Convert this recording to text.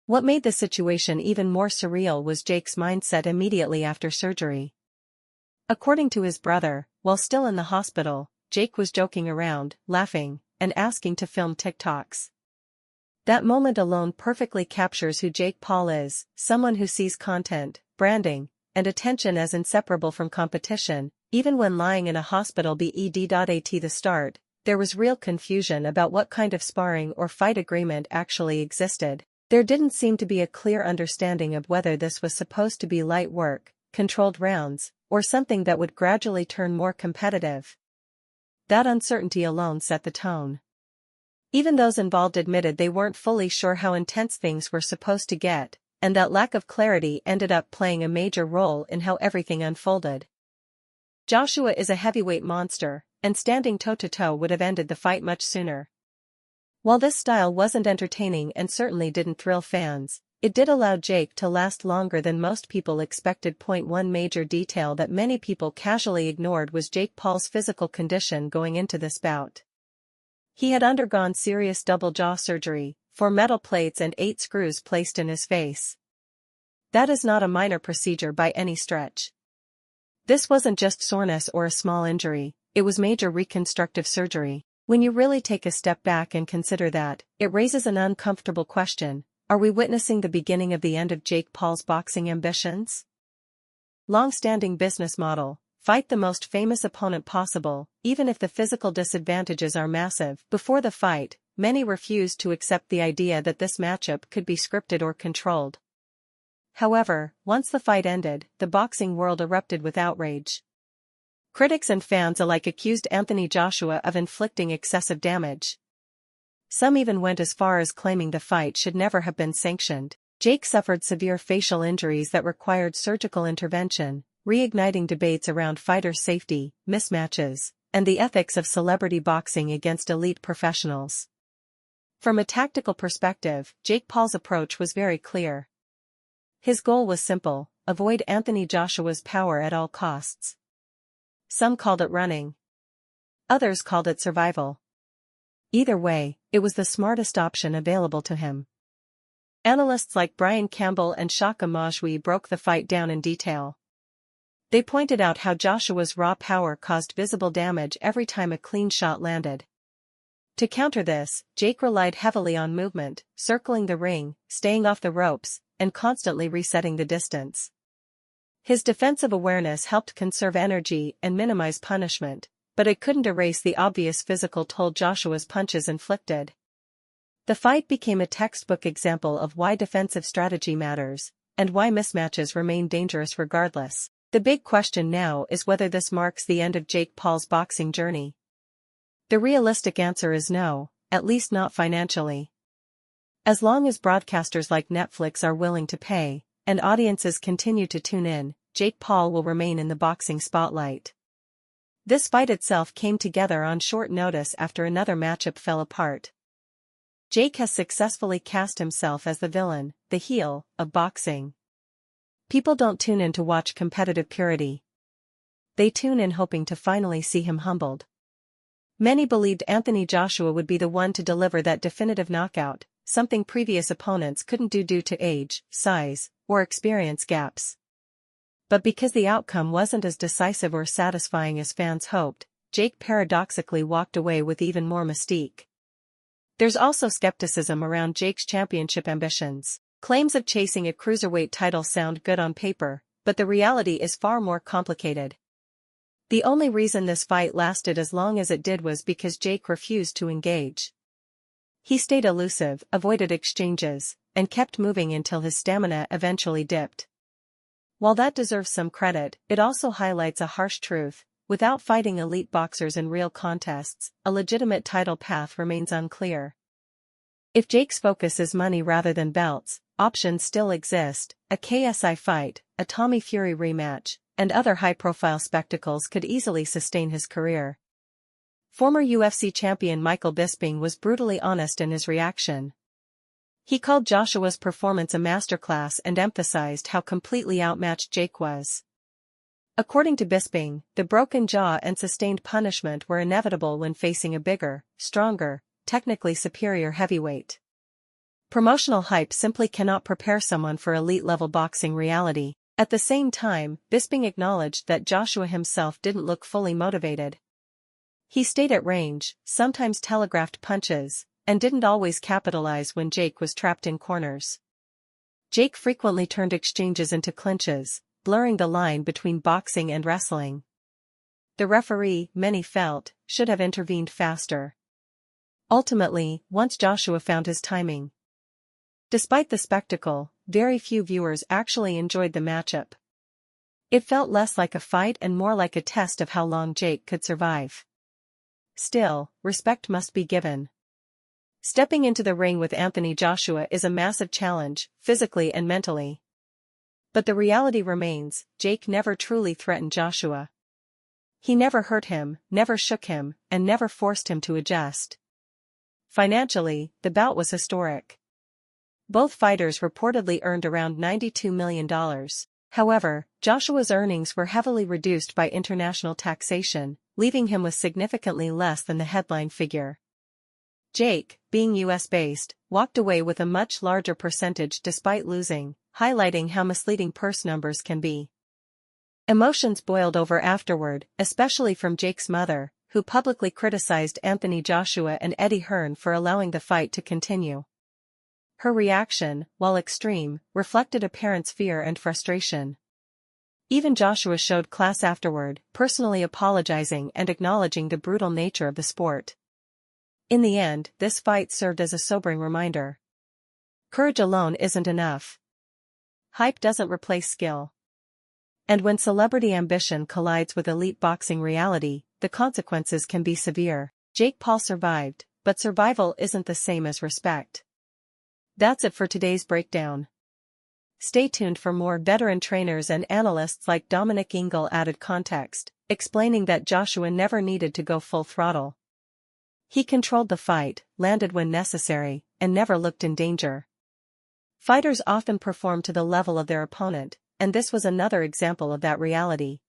What made the situation even more surreal was Jake's mindset immediately after surgery. According to his brother, while still in the hospital, Jake was joking around, laughing, and asking to film TikToks. That moment alone perfectly captures who Jake Paul is, someone who sees content, branding, and attention as inseparable from competition. Even when lying in a hospital bed.at the start, there was real confusion about what kind of sparring or fight agreement actually existed. There didn't seem to be a clear understanding of whether this was supposed to be light work, controlled rounds, or something that would gradually turn more competitive. That uncertainty alone set the tone. Even those involved admitted they weren't fully sure how intense things were supposed to get, and that lack of clarity ended up playing a major role in how everything unfolded. Joshua is a heavyweight monster, and standing toe-to-toe would have ended the fight much sooner. While this style wasn't entertaining and certainly didn't thrill fans, it did allow Jake to last longer than most people expected. One major detail that many people casually ignored was Jake Paul's physical condition going into this bout. He had undergone serious double jaw surgery, 4 metal plates and 8 screws placed in his face. That is not a minor procedure by any stretch. This wasn't just soreness or a small injury, it was major reconstructive surgery. When you really take a step back and consider that, it raises an uncomfortable question: are we witnessing the beginning of the end of Jake Paul's boxing ambitions? Long-standing business model: fight the most famous opponent possible, even if the physical disadvantages are massive. Before the fight, many refused to accept the idea that this matchup could be scripted or controlled. However, once the fight ended, the boxing world erupted with outrage. Critics and fans alike accused Anthony Joshua of inflicting excessive damage. Some even went as far as claiming the fight should never have been sanctioned. Jake suffered severe facial injuries that required surgical intervention, reigniting debates around fighter safety, mismatches, and the ethics of celebrity boxing against elite professionals. From a tactical perspective, Jake Paul's approach was very clear. His goal was simple: avoid Anthony Joshua's power at all costs. Some called it running. Others called it survival. Either way, it was the smartest option available to him. Analysts like Brian Campbell and Shaka Majwi broke the fight down in detail. They pointed out how Joshua's raw power caused visible damage every time a clean shot landed. To counter this, Jake relied heavily on movement, circling the ring, staying off the ropes, and constantly resetting the distance. His defensive awareness helped conserve energy and minimize punishment, but it couldn't erase the obvious physical toll Joshua's punches inflicted. The fight became a textbook example of why defensive strategy matters, and why mismatches remain dangerous regardless. The big question now is whether this marks the end of Jake Paul's boxing journey. The realistic answer is no, at least not financially. As long as broadcasters like Netflix are willing to pay, and audiences continue to tune in, Jake Paul will remain in the boxing spotlight. This fight itself came together on short notice after another matchup fell apart. Jake has successfully cast himself as the villain, the heel, of boxing. People don't tune in to watch competitive purity. They tune in hoping to finally see him humbled. Many believed Anthony Joshua would be the one to deliver that definitive knockout, something previous opponents couldn't do due to age, size, or experience gaps. But because the outcome wasn't as decisive or satisfying as fans hoped, Jake paradoxically walked away with even more mystique. There's also skepticism around Jake's championship ambitions. Claims of chasing a cruiserweight title sound good on paper, but the reality is far more complicated. The only reason this fight lasted as long as it did was because Jake refused to engage. He stayed elusive, avoided exchanges, and kept moving until his stamina eventually dipped. While that deserves some credit, it also highlights a harsh truth: without fighting elite boxers in real contests, a legitimate title path remains unclear. If Jake's focus is money rather than belts, options still exist: a KSI fight, a Tommy Fury rematch, and other high-profile spectacles could easily sustain his career. Former UFC champion Michael Bisping was brutally honest in his reaction. He called Joshua's performance a masterclass and emphasized how completely outmatched Jake was. According to Bisping, the broken jaw and sustained punishment were inevitable when facing a bigger, stronger, technically superior heavyweight. Promotional hype simply cannot prepare someone for elite-level boxing reality. At the same time, Bisping acknowledged that Joshua himself didn't look fully motivated. He stayed at range, sometimes telegraphed punches, and didn't always capitalize when Jake was trapped in corners. Jake frequently turned exchanges into clinches, blurring the line between boxing and wrestling. The referee, many felt, should have intervened faster. Ultimately, once Joshua found his timing. Despite the spectacle, very few viewers actually enjoyed the matchup. It felt less like a fight and more like a test of how long Jake could survive. Still, respect must be given. Stepping into the ring with Anthony Joshua is a massive challenge, physically and mentally. But the reality remains, Jake never truly threatened Joshua. He never hurt him, never shook him, and never forced him to adjust. Financially, the bout was historic. Both fighters reportedly earned around $92 million. However, Joshua's earnings were heavily reduced by international taxation, leaving him with significantly less than the headline figure. Jake, being US-based, walked away with a much larger percentage despite losing, highlighting how misleading purse numbers can be. Emotions boiled over afterward, especially from Jake's mother, who publicly criticized Anthony Joshua and Eddie Hearn for allowing the fight to continue. Her reaction, while extreme, reflected a parent's fear and frustration. Even Joshua showed class afterward, personally apologizing and acknowledging the brutal nature of the sport. In the end, this fight served as a sobering reminder. Courage alone isn't enough. Hype doesn't replace skill. And when celebrity ambition collides with elite boxing reality, the consequences can be severe. Jake Paul survived, but survival isn't the same as respect. That's it for today's breakdown. Stay tuned for more. Veteran trainers and analysts like Dominic Ingle added context, explaining that Joshua never needed to go full throttle. He controlled the fight, landed when necessary, and never looked in danger. Fighters often perform to the level of their opponent, and this was another example of that reality.